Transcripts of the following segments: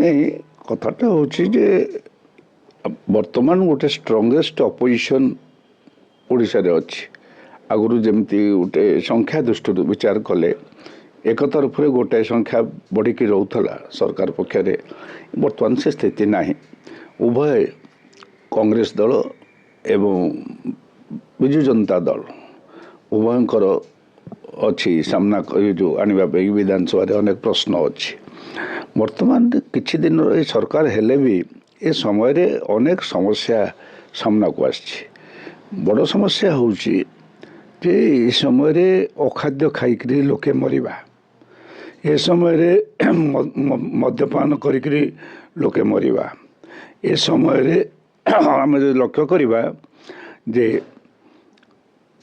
नहीं कथाटा हूँ जे बर्तमान गोटे स्ट्रंगेस्ट अपोजिशन ओडिशा रे अछि आगुरु जेमती गोटे संख्या दृष्टि विचार कले एक तरफ गोटे संख्या बढ़िकी रोला सरकार पक्षरे बर्तमान से स्थिति ना उभय कांग्रेस दल एवं विजु जनता दल उभयंकर अच्छी सामना जो आने विधानसभा अनेक प्रश्न अच्छी वर्तमान किछि दिन सरकार हेले भी ए समय रे अनेक समस्या सामना को आछि बड़ समस्या होउछि जे ए समय रे अखाद्य खाइकरी लोके मरिबा ए समय रे मद्यपान करिकरी लोके मरिबा ए समय रे आमे लक्ष्य करिबा जे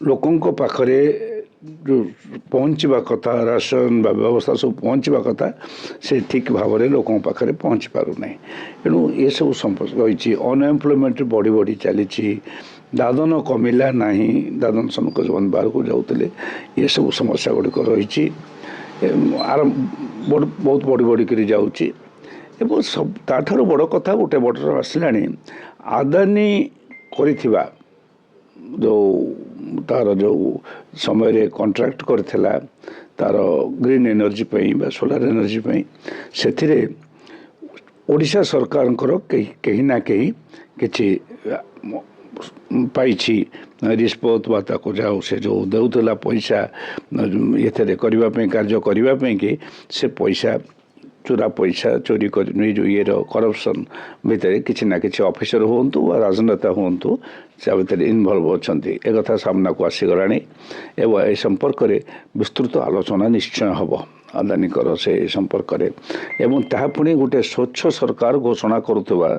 लोकंको पाखरे जो पहुँचवा कथा राशन व्यवस्था सब पहुँचवा कथा से ठीक भाव में लोक पाखे पहुँच पारना तेणु ये सब संपर्क रही अनएम्प्लॉयमेंट बढ़ी बढ़ी चली दादन कमिला ना दादन श्रमिक जो बाहर को जाते ये सब समस्या गुड़िक रही बहुत बढ़ी बढ़ी जाऊँगी सब ताठार बड़ कथा गोटे बटर आसला आदानी करिथिबा जो तार जो समय रे कॉन्ट्रैक्ट करथिला तार ग्रीन एनर्जी पई बा सोलर एनर्जी पई सेथिरे ओडिशा सरकार कहीं ना कहीं किछि पाइछि रिस्पत बा ताको जाओ से जो देउतला पैसा एथरे करबा पई कार्य करबा पई कि से पैसा चोरा पैसा चोरी कर जो ये करप्शन भितर किसी ना कि ऑफिसर हूँ राजनेता हूँ से भितर इनवल्व अच्छा एक कथा सामना को आसीगला एवं ए संपर्क में विस्तृत आलोचना निश्चय हम अदानीकर से संपर्क में एवं ता पुणी गोटे स्वच्छ सरकार घोषणा करुवा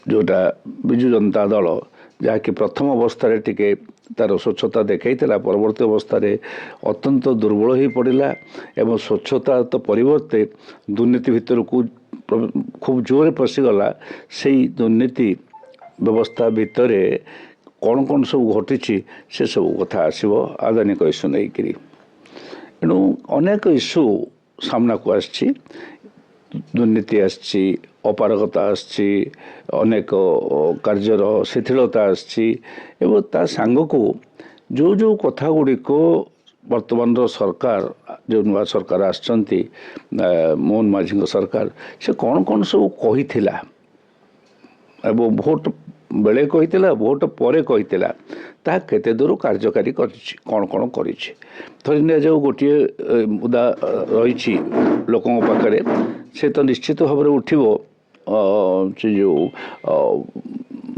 जोटा विजु जनता दल जहाँकि प्रथम अवस्था टिके तार स्वच्छता देखा परवर्ती अवस्था अत्यंत दुर्बल हो पड़ा एवं स्वच्छता तो परिवर्ते दुर्नीति भितर को खूब जोर पशिगला से दुर्नीति व्यवस्था भितर कौन कौन सब घटी से सब कथा आसो आदानिक इश्यू नहीं करी एणु अनेक इश्यू सामना को आसी दुर्नीति आसी अपारगता आसी अनेक कार्यर शिथिलता आसी एवं ता सांग को जो जो कथा गुड़िक वर्तमान सरकार जो नुआ सरकार आसचंती मोहन माझी सरकार से कौन कौन सब कही भोट बेले कही भोट पर कही ता केते दूर कार्यकारी कौन कौन करी जो गोटे मुदा रही लोकों पाखे से तो निश्चित भाव में उठिबो से जो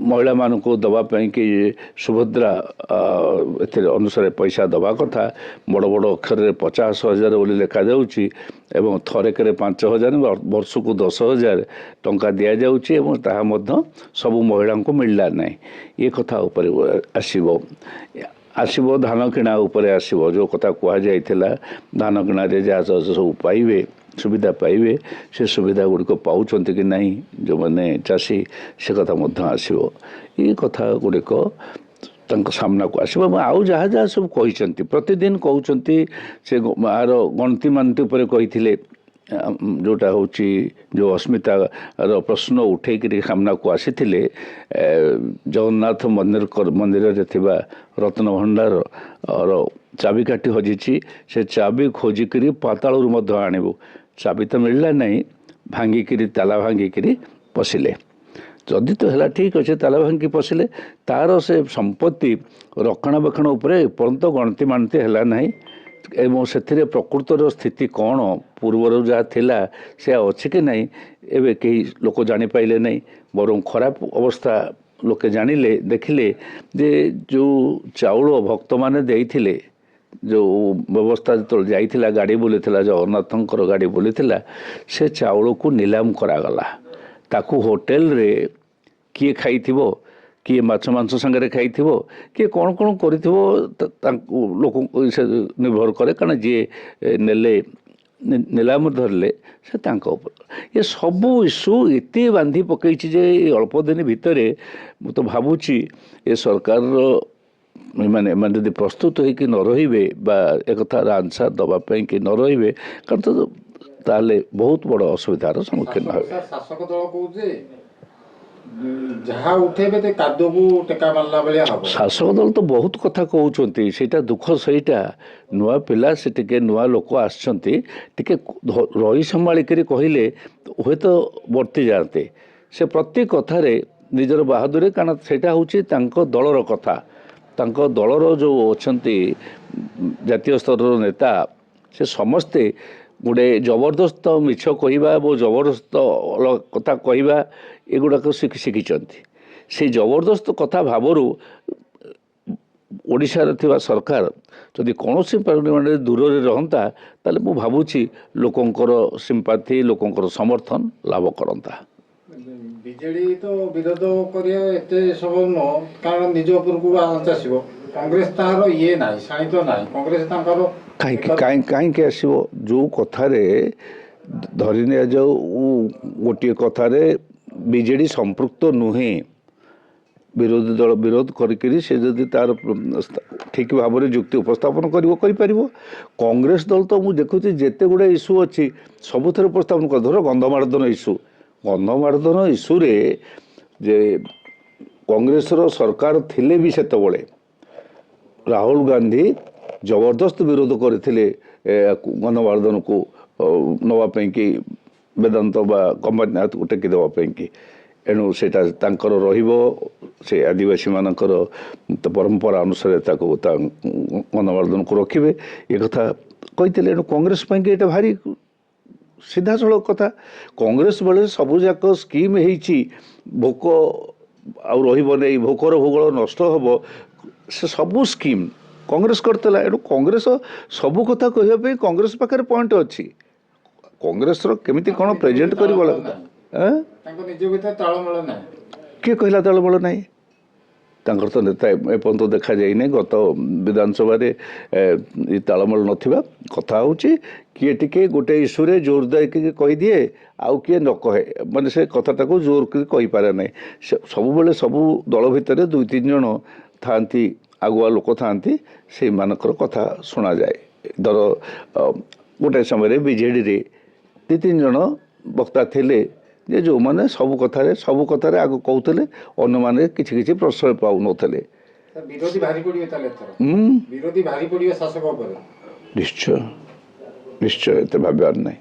महिला मान को दवापाई कि सुभद्रा अनुसार पैसा दवा कथा बड़ बड़ अक्षर 50,000 बोली लेखा जाउची एवं थरेक 5,000 वर्ष को 10,000 टंका दि जाउची एवं ताहा मध्य सबु महिला को मिलला नहीं ये कथा ऊपर आसीबो धान किणा उपरे आसीबो जो कथा कहा जाइथिला धान किणा रे जा सब पाइबे सुविधा पाइबे से सुविधा गुड़िक पाउछंती कि नहीं जो मैंने चाषी से कथा मध्य आसीबो ये कथा गुड़िक सामना को आसो आउ जहाँ जहाँ सब कहते प्रतिदिन कहते से आर गणति मानती उपर कही जोटा हूँ जो अस्मिता प्रश्न उठे सामना को आसी जगन्नाथ मंदिर रत्न भंडार और चाबी काटी हजिची से चाबी खोजिकी पातालू आणबू चाबी तो मिलला नहीं भांगिकी ताला भांगिकी पशिले जदि तो है ठीक अच्छे ताला भांगी पशिले तार से संपत्ति रक्षणाबेक्षण उपरे एपर्यंत गणति मानती है ना एवं से प्रकृतर स्थिति कौन पूर्वर जहाँ थिला से अच्छे कि नहीं एवं कई लोक जापारे नहीं बर खराब अवस्था लोके जानिले देखिले जे जो चाउल भक्त माने देइथिले जो व्यवस्था जो जाइथिला गाड़ी बुलीथिला जगन्नाथंकर गाड़ी बुलीथिला से चाउल को नीलाम करागला ताकू होटेल रे किए खाइथिबो किए माछ मांस संगे खाइथिबो किए कौन कौन करिथिबो लोक से निर्भर करे कारण जी नेले नीलाम धरले से ये सबू इश्यू एते बांधी पकई जे अल्प दिन भितर मु तो भावुची ये सरकार माने यदि प्रस्तुत होइकि न रहिबे बा एक आंसर दवापाई कि न रहिबे कारण तो ତାହେଲେ ବହୁତ ବଡ଼ ଅସୁବିଧାର ସମ୍ମୁଖୀନ ହେବେ। ଶାସକ ଦଳ କହୁଛି ଯାହା ଉଠେଇବେ ତ କାଦୁକୁ ଟେକା ମାରିଲା ଭଳିଆ ହବ। ଶାସକ ଦଳ ତ ବହୁତ କଥା କହୁଛନ୍ତି, ସେଇଟା ଦୁଃଖ। ସେଇଟା ନୂଆ ପିଲା, ସେ ଟିକେ ନୂଆ ଲୋକ ଆସିଛନ୍ତି, ଟିକେ ରହି ସମ୍ଭାଳିକରି କହିଲେ ହୁଏତ ବର୍ତ୍ତି ଯାଆନ୍ତେ। ସେ ପ୍ରତି କଥାରେ ନିଜର ବାହାଦୁରୀ, କାରଣ ସେଇଟା ହେଉଛି ତାଙ୍କ ଦଳର କଥା। ତାଙ୍କ ଦଳର ଯେଉଁ ଅଛନ୍ତି ଜାତୀୟ ସ୍ତରର ନେତା, ସେ ସମସ୍ତେ ଗୋଟେ ଜବରଦସ୍ତ ମିଛ କହିବା ଏବଂ ଜବରଦସ୍ତ କଥା କହିବା ଏଗୁଡ଼ାକ ଶିଖିଛନ୍ତି। ସେଇ ଜବରଦସ୍ତ କଥା ଭାବରୁ ଓଡ଼ିଶାରେ ଥିବା ସରକାର ଯଦି କୌଣସି ପରିମାଣରେ ଦୂରରେ ରହନ୍ତା, ତାହେଲେ ମୁଁ ଭାବୁଛି ଲୋକଙ୍କର ସିମ୍ପାଥି, ଲୋକଙ୍କର ସମର୍ଥନ ଲାଭ କରନ୍ତା। ବିଜେଡି ତ ବିରୋଧ କରିବା ଏତେ ସବୁ ନୁହଁ, କାରଣ ନିଜ ଉପରକୁ ଆଞ୍ଚ ଆସିବ। କଂଗ୍ରେସ ତାହାର ଇଏ ନାହିଁ, ଶାଣିତ ନାହିଁ। କଂଗ୍ରେସ ତାଙ୍କର କାହିଁକି ଆସିବ? ଯେଉଁ କଥାରେ ଧରି ନିଆଯାଉ, ଗୋଟିଏ କଥାରେ ବିଜେଡ଼ି ସମ୍ପୃକ୍ତ ନୁହେଁ, ବିରୋଧୀ ଦଳ ବିରୋଧ କରିକିରି ସେ ଯଦି ତାର ଠିକ୍ ଭାବରେ ଯୁକ୍ତି ଉପସ୍ଥାପନ କରିପାରିବ। କଂଗ୍ରେସ ଦଳ ତ ମୁଁ ଦେଖୁଛି ଯେତେ ଗୁଡ଼ାଏ ଇସ୍ୟୁ ଅଛି ସବୁଥିରେ ଉପସ୍ଥାପନ କରି, ଧର ଗନ୍ଧମାର୍ଦ୍ଦନ ଇସ୍ୟୁ, ଗନ୍ଧମାର୍ଦ୍ଦନ ଇସ୍ୟୁରେ ଯେ କଂଗ୍ରେସର ସରକାର ଥିଲେ ବି ସେତେବେଳେ ରାହୁଲ ଗାନ୍ଧୀ ଜବରଦସ୍ତ ବିରୋଧ କରିଥିଲେ ଗନ୍ଧମାର୍ଦ୍ଦନକୁ ନେବା ପାଇଁକି, ବେଦାନ୍ତ ବା କମ୍ବାଇନ୍କୁ ଟେକି ଦେବା ପାଇଁକି। ଏଣୁ ସେଇଟା ତାଙ୍କର ରହିବ, ସେ ଆଦିବାସୀମାନଙ୍କର ପରମ୍ପରା ଅନୁସାରେ ତାକୁ ଗନ୍ଧମାର୍ଦ୍ଦନକୁ ରଖିବେ, ଏ କଥା କହିଥିଲେ। ଏଣୁ କଂଗ୍ରେସ ପାଇଁକି ଏଇଟା ଭାରି ସିଧାସଳଖ କଥା। କଂଗ୍ରେସ ବେଳେ ସବୁଯାକ ସ୍କିମ୍ ହେଇଛି, ଭୋକ ଆଉ ରହିବ ନାହିଁ, ଭୋକର ଭୂଗୋଳ ନଷ୍ଟ ହେବ, ସେ ସବୁ ସ୍କିମ୍ କଂଗ୍ରେସ କରିଥିଲା। ଏଣୁ କଂଗ୍ରେସ ସବୁ କଥା କହିବା ପାଇଁ କଂଗ୍ରେସ ପାଖରେ ପଏଣ୍ଟ ଅଛି। କଂଗ୍ରେସର କେମିତି କ'ଣ ପ୍ରେଜେଣ୍ଟ କରିବ, ତାଙ୍କ ନିଜ ଭିତରେ ତାଳମେଳ ନାହିଁ। କିଏ କହିଲା ତାଳମେଳ ନାହିଁ? ତାଙ୍କର ତ ନେତା ଏପର୍ଯ୍ୟନ୍ତ ଦେଖାଯାଇନାହିଁ। ଗତ ବିଧାନସଭାରେ ତାଳମେଳ ନଥିବା କଥା ହେଉଛି, କିଏ ଟିକେ ଗୋଟେ ଇସ୍ୟୁରେ ଜୋର ଦେଇକି କହିଦିଏ, ଆଉ କିଏ ନ କହେ, ମାନେ ସେ କଥାଟାକୁ ଜୋର କରି କହିପାରେ ନାହିଁ। ସବୁବେଳେ ସବୁ ଦଳ ଭିତରେ 2-3 ଜଣ ଥାଆନ୍ତି, ଆଗୁଆ ଲୋକ ଥାଆନ୍ତି, ସେଇମାନଙ୍କର କଥା ଶୁଣାଯାଏ। ଧର ଗୋଟାଏ ସମୟରେ ବିଜେଡ଼ିରେ 2-3 ଜଣ ବକ୍ତା ଥିଲେ ଯେ ଯେଉଁମାନେ ସବୁ କଥାରେ ଆଗ କହୁଥିଲେ, ଅନ୍ୟମାନେ କିଛି କିଛି ପ୍ରଶ୍ରୟ ପାଉନଥିଲେ। ବିରୋଧୀ ଭାରି ପଡ଼ିବେ ତାହେଲେ ଏଥର। ବିରୋଧୀ ଭାରି ପଡ଼ିବେ ଶାସକ ଉପରେ। ନିଶ୍ଚୟ, ଏତେ ଭାବିବାର ନାହିଁ।